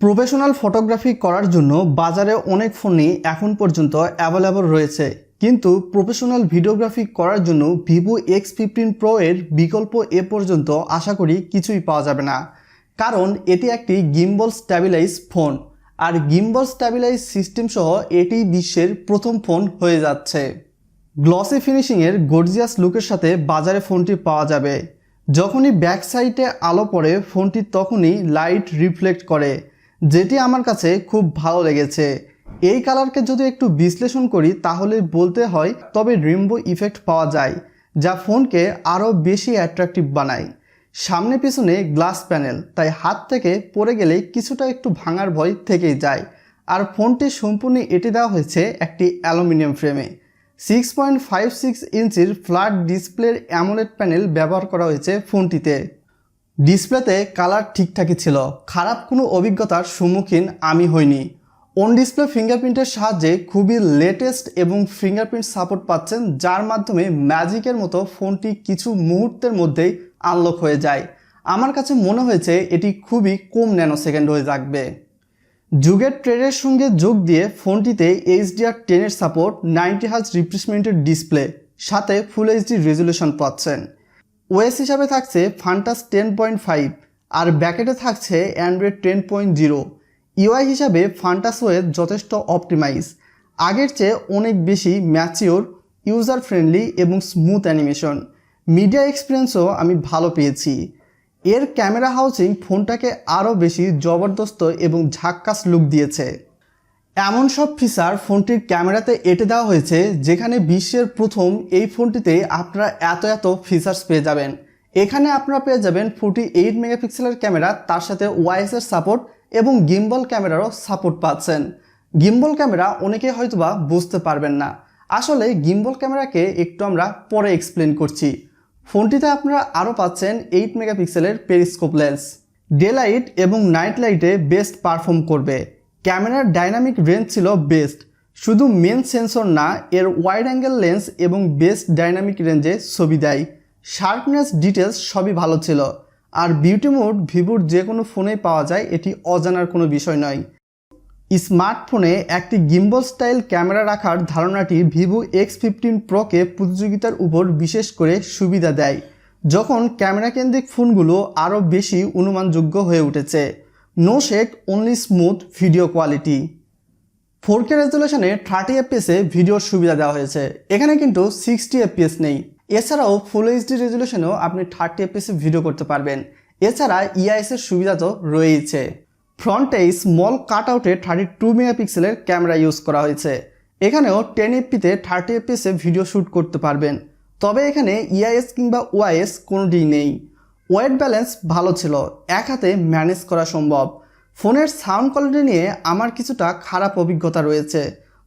Professional photography করার জন্য বাজারে অনেক ফোনই এখন পর্যন্ত অ্যাভেলেবল রয়েছে, কিন্তু প্রফেশনাল ভিডিওগ্রাফি করার জন্য ভিভো X15 Pro এর বিকল্প এ পর্যন্ত আশা করি কিছুই পাওয়া যাবে না। কারণ এটি একটি গিম্বল স্ট্যাবিলাইজ ফোন, আর গিম্বল স্ট্যাবিলাইজ সিস্টেম সহ এটি বিশ্বের প্রথম ফোন হয়ে যাচ্ছে। গ্লসি ফিনিশিংয়ের গর্জিয়াস লুকের সাথে বাজারে ফোনটি পাওয়া যাবে। যখনই ব্যাক সাইডে আলো পড়ে ফোনটি তখনই লাইট রিফ্লেক্ট করে, যেটি আমার কাছে খুব ভালো লেগেছে। এই কালারকে যদি একটু বিশ্লেষণ করি তাহলে বলতে হয় তবে রেইনবো ইফেক্ট পাওয়া যায়, যা ফোনকে আরও বেশি অ্যাট্রাকটিভ বানায়। সামনে পিছনে গ্লাস প্যানেল, তাই হাত থেকে পড়ে গেলে কিছুটা একটু ভাঙার ভয় থেকেই যায়। আর ফোনটি সম্পূর্ণ এঁটে দেওয়া হয়েছে একটি অ্যালুমিনিয়াম ফ্রেমে। 6.56 ইঞ্চির ফ্ল্যাট ডিসপ্লের অ্যামোলেড প্যানেল ব্যবহার করা হয়েছে ফোনটিতে। ডিসপ্লেতে কালার ঠিকঠাকই ছিল, খারাপ কোনো অভিজ্ঞতার সম্মুখীন আমি হইনি। অন ডিসপ্লে ফিঙ্গারপ্রিন্টের সাহায্যে খুবই লেটেস্ট এবং ফিঙ্গারপ্রিন্ট সাপোর্ট পাচ্ছেন, যার মাধ্যমে ম্যাজিকের মতো ফোনটি কিছু মুহূর্তের মধ্যেই আনলক হয়ে যায়। আমার কাছে মনে হয়েছে এটি খুবই কম ন্যানো সেকেন্ড হয়ে থাকবে। যুগের ট্রেন্ডের সঙ্গে যোগ দিয়ে ফোনটিতে HDR10 এর সাপোর্ট, 90Hz রিফ্রেশমেন্টের ডিসপ্লে, সাথে ফুল HD রেজুলেশন পাচ্ছেন। ওএস হিসাবে থাকছে ফান্টাস 10.5, আর ব্যাকেটে থাকছে অ্যান্ড্রয়েড 10.0। ইউআই হিসাবে ফান্টাস ওএস যথেষ্ট অপটিমাইজ, আগের চেয়ে অনেক বেশি ম্যাচিওর, ইউজার ফ্রেন্ডলি এবং স্মুথ অ্যানিমেশন। মিডিয়া এক্সপিরিয়েন্সও আমি ভালো পেয়েছি। এর ক্যামেরা হাউসিং ফোনটাকে আরও বেশি জবরদস্ত এবং ঝাক্কাস লুক দিয়েছে। এমন সব ফিচার ফোনটির ক্যামেরাতে এঁটে দেওয়া হয়েছে, যেখানে বিশ্বের প্রথম এই ফোনটিতে আপনারা এত ফিচার্স পেয়ে যাবেন। এখানে আপনারা পেয়ে যাবেন 48 মেগাপিক্সেলের ক্যামেরা, তার সাথে ওআইএস এর সাপোর্ট এবং গিম্বল ক্যামেরারও সাপোর্ট পাচ্ছেন। গিম্বল ক্যামেরা অনেকে হয়তোবা বুঝতে পারবেন না, আসলে গিম্বল ক্যামেরাকে একটু আমরা পরে এক্সপ্লেন করছি। ফোনটিতে আপনারা আরও পাচ্ছেন 8 মেগাপিক্সেলের পেরিস্কোপ লেন্স, ডে লাইট এবং নাইট লাইটে বেস্ট পারফর্ম করবে। ক্যামেরার ডাইনামিক রেঞ্জ ছিল বেস্ট, শুধু মেন সেন্সর না, এর ওয়াইড অ্যাঙ্গেল লেন্স এবং বেস্ট ডাইনামিক রেঞ্জে ছবি দেয়। শার্পনেস, ডিটেলস সবই ভালো ছিল। আর বিউটি মোড ভিভোর যে কোনো ফোনেই পাওয়া যায়, এটি অজানার কোনো বিষয় নয়। স্মার্টফোনে একটি গিম্বল স্টাইল ক্যামেরা রাখার ধারণাটি ভিভো X15 Proকে প্রতিযোগিতার উপর বিশেষ করে সুবিধা দেয়, যখন ক্যামেরা কেন্দ্রিক ফোনগুলো আরও বেশি অনুমানযোগ্য হয়ে উঠেছে। No shake, only smooth video quality. 4K রেজুলেশনে 30 FPS ভিডিওর সুবিধা দেওয়া হয়েছে, এখানে কিন্তু 60 FPS নেই। এছাড়াও ফুল HD রেজুলেশনেও আপনি 30 FPS ভিডিও করতে পারবেন। এছাড়া EIS এর সুবিধা তো রয়েছে। ফ্রন্টে স্মল কাটআউটে 32 মেগাপিক্সেলের ক্যামেরা ইউজ করা হয়েছে। এখানেও 1080p 30 FPS ভিডিও শ্যুট করতে পারবেন, তবে এখানে EIS কিংবা OIS কোনোটিই নেই। ওয়েট ব্যালেন্স ভালো ছিল, এক হাতে ম্যানেজ করা সম্ভব। ফোনের সাউন্ড কোয়ালিটি নিয়ে আমার কিছুটা খারাপ অভিজ্ঞতা রয়েছে,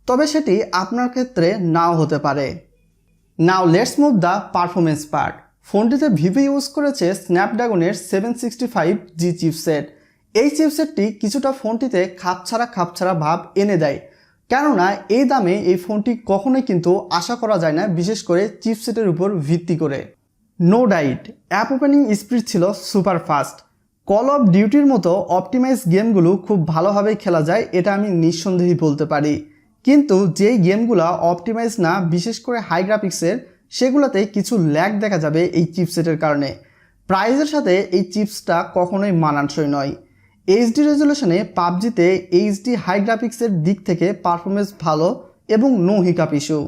তবে সেটি আপনার ক্ষেত্রে নাও হতে পারে। Now let's move the performance part. ফোনটিতে ভিভো ইউজ করেছে স্ন্যাপড্রাগনের 765G চিপসেট। এই চিপসেটটি কিছুটা ফোনটিতে খাপছাড়া ভাব এনে দেয়, কেননা এই দামে এই ফোনটি কখনোই কিন্তু আশা করা যায় না, বিশেষ করে চিপসেটের উপর ভিত্তি করে। নো ডাইট, অ্যাপ ওপেনিং স্পিড ছিল সুপার ফাস্ট। কল অফ ডিউটির মতো অপটিমাইজ গেমগুলো খুব ভালোভাবেই খেলা যায়, এটা আমি নিঃসন্দেহে বলতে পারি। কিন্তু যেই গেমগুলো অপটিমাইজ না, বিশেষ করে হাই গ্রাফিক্সের, সেগুলোতে কিছু ল্যাগ দেখা যাবে এই চিপসেটের কারণে। প্রাইসের সাথে এই চিপসটা কখনোই মানানসই নয়। HD রেজুলেশনে পাবজিতে HD হাই গ্রাফিক্সের দিক থেকে পারফরমেন্স ভালো এবং নো হিকাপ ইস্যু।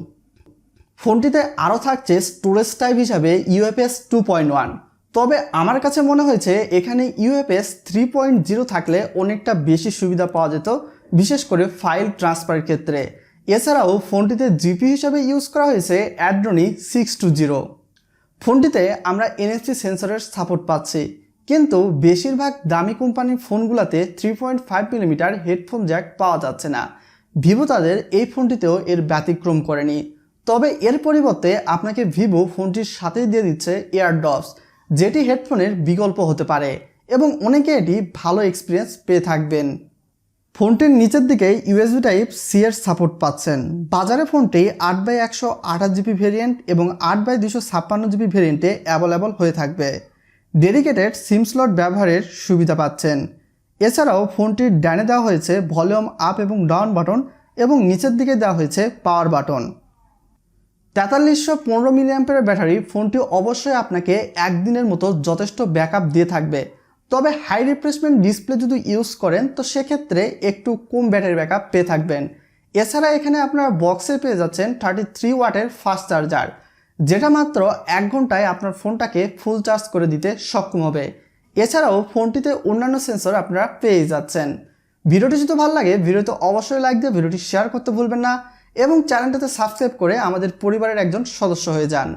ফোনটিতে আরও থাকছে স্টোরেজ টাইপ হিসাবে UFS 2.1, তবে আমার কাছে মনে হয়েছে এখানে UFS 3.0 থাকলে অনেকটা বেশি সুবিধা পাওয়া যেত, বিশেষ করে ফাইল ট্রান্সফারের ক্ষেত্রে। এছাড়াও ফোনটিতে জিপি হিসাবে ইউজ করা হয়েছে Adreno 620। ফোনটিতে আমরা NFC সেন্সরের সাপোর্ট পাচ্ছি, কিন্তু বেশিরভাগ দামি কোম্পানির ফোনগুলোতে 3.5mm হেডফোন জ্যাক পাওয়া যাচ্ছে না। ভিভো তাদের এই ফোনটিতেও এর ব্যতিক্রম করেনি, তবে এর পরিবর্তে আপনাকে ভিভো ফোনটির সাথেই দিয়ে দিচ্ছে এয়ারড্রপস, যেটি হেডফোনের বিকল্প হতে পারে এবং অনেকে এটি ভালো এক্সপিরিয়েন্স পেয়ে থাকবেন। ফোনটির নিচের দিকে USB Type-C এর সাপোর্ট পাচ্ছেন। বাজারে ফোনটি 8x128GB ভেরিয়েন্ট এবং 8x256GB ভেরিয়েন্টে অ্যাভেলেবল হয়ে থাকবে। ডেডিকেটেড সিম স্লট ব্যবহারের সুবিধা পাচ্ছেন। এছাড়াও ফোনটির ডানে দেওয়া হয়েছে ভলিউম আপ এবং ডাউন বাটন এবং নিচের দিকে দেওয়া হয়েছে পাওয়ার বাটন। 4315 মিলিঅ্যাম্পিয়ারের ব্যাটারি ফোনটি অবশ্যই আপনাকে একদিনের মতো যথেষ্ট ব্যাকআপ দিয়ে থাকবে। তবে হাই রিফ্রেশমেন্ট ডিসপ্লে যদি ইউজ করেন তো সেক্ষেত্রে একটু কম ব্যাটারি ব্যাকআপ পেয়ে থাকবেন। এছাড়া এখানে আপনারা বক্সে পেয়ে যাচ্ছেন 33 ওয়াটের ফাস্ট চার্জার, যেটা মাত্র 1 ঘন্টায় আপনার ফোনটাকে ফুল চার্জ করে দিতে সক্ষম হবে। এছাড়াও ফোনটিতে অন্যান্য সেন্সর আপনারা পেয়ে যাচ্ছেন। ভিডিওটি যদি ভালো লাগে ভিডিওতে অবশ্যই লাইক দিয়ে ভিডিওটি শেয়ার করতে ভুলবেন না এবং চ্যানেলটাতে সাবস্ক্রাইব করে আমাদের পরিবারের একজন সদস্য হয়ে যান।